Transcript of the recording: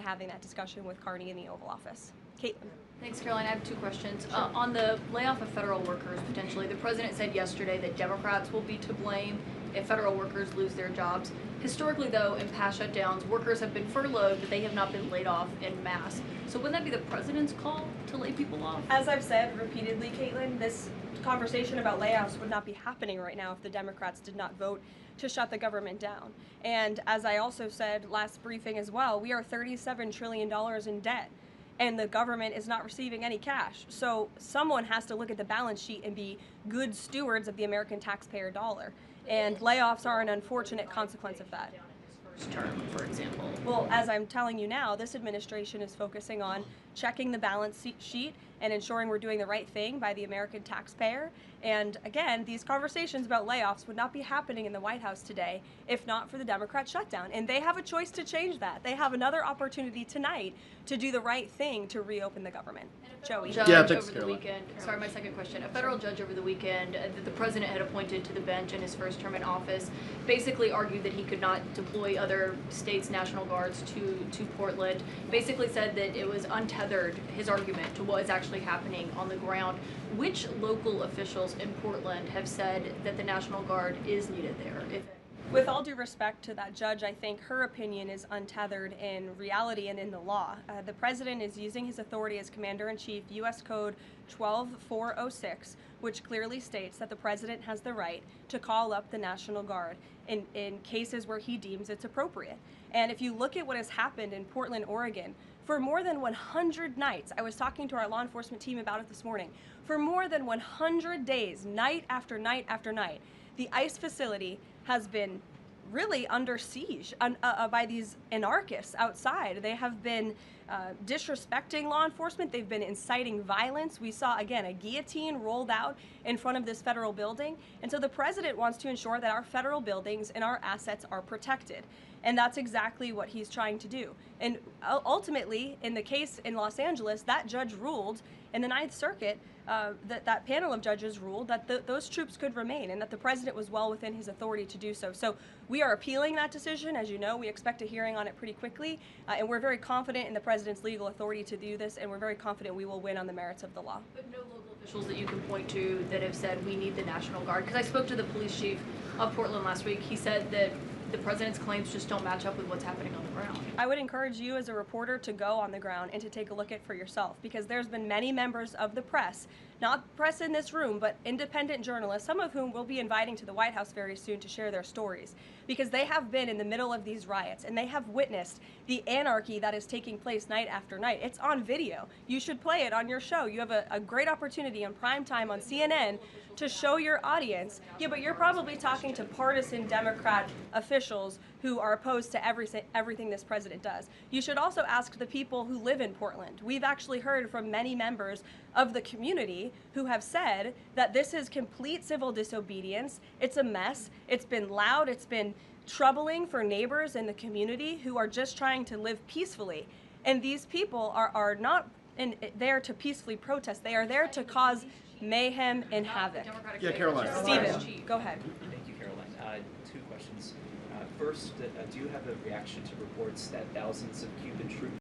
having that discussion with Carney in the Oval Office. Caitlin. Thanks, Caroline. I have two questions. Sure. On the layoff of federal workers, potentially, the president said yesterday that Democrats will be to blame if federal workers lose their jobs. Historically, though, in past shutdowns, workers have been furloughed, but they have not been laid off en masse. So wouldn't that be the president's call to lay people off? As I've said repeatedly, Caitlin, this conversation about layoffs would not be happening right now if the Democrats did not vote to shut the government down. And as I also said last briefing as well, we are $37 trillion in debt, and the government is not receiving any cash. So someone has to look at the balance sheet and be good stewards of the American taxpayer dollar. And layoffs are an unfortunate consequence of that. Term, for example. Well, as I'm telling you now, this administration is focusing on checking the balance sheet and ensuring we're doing the right thing by the American taxpayer. And again, these conversations about layoffs would not be happening in the White House today if not for the Democrat shutdown. And they have a choice to change that. They have another opportunity tonight to do the right thing to reopen the government. Joey. Judge over the weekend. Sorry, my second question. A federal judge over the weekend that the president had appointed to the bench in his first term in office basically argued that he could not deploy other states' National Guards to Portland. Basically said that it was untethered, his argument, to what is actually happening on the ground. Which local officials in Portland have said that the National Guard is needed there? With all due respect to that judge, I think her opinion is untethered in reality and in the law. The president is using his authority as Commander-in-Chief, U.S. Code 12406, which clearly states that the president has the right to call up the National Guard in cases where he deems it's appropriate. And if you look at what has happened in Portland, Oregon, for more than 100 nights, I was talking to our law enforcement team about it this morning, for more than 100 days, night after night after night, the ICE facility has been really under siege by these anarchists outside. They have been disrespecting law enforcement. They've been inciting violence. We saw, again, a guillotine rolled out in front of this federal building. And so the president wants to ensure that our federal buildings and our assets are protected. And that's exactly what he's trying to do. And ultimately, in the case in Los Angeles, that judge ruled in the Ninth Circuit, that panel of judges ruled that those troops could remain and that the president was well within his authority to do so. So we are appealing that decision. As you know, we expect a hearing on it pretty quickly, and we're very confident in the president's legal authority to do this, and we're very confident we will win on the merits of the law. But no local officials that you can point to that have said we need the National Guard? Because I spoke to the police chief of Portland last week. He said that the president's claims just don't match up with what's happening on the ground. I would encourage you as a reporter to go on the ground and to take a look at it for yourself, because there's been many members of the press, not press in this room, but independent journalists, some of whom we'll be inviting to the White House very soon to share their stories, because they have been in the middle of these riots and they have witnessed the anarchy that is taking place night after night. It's on video. You should play it on your show. You have a great opportunity on prime time on CNN to show your audience. Yeah, but you're probably talking to partisan Democrat officials who are opposed to everything this president does. You should also ask the people who live in Portland. We've actually heard from many members of the community who have said that this is complete civil disobedience. It's a mess. It's been loud. It's been troubling for neighbors in the community who are just trying to live peacefully. And these people are not there to peacefully protest. They are there to cause mayhem and havoc. Yeah, Caroline. Stephen, go ahead. Thank you, Caroline. Two questions. First, do you have a reaction to reports that thousands of Cuban troops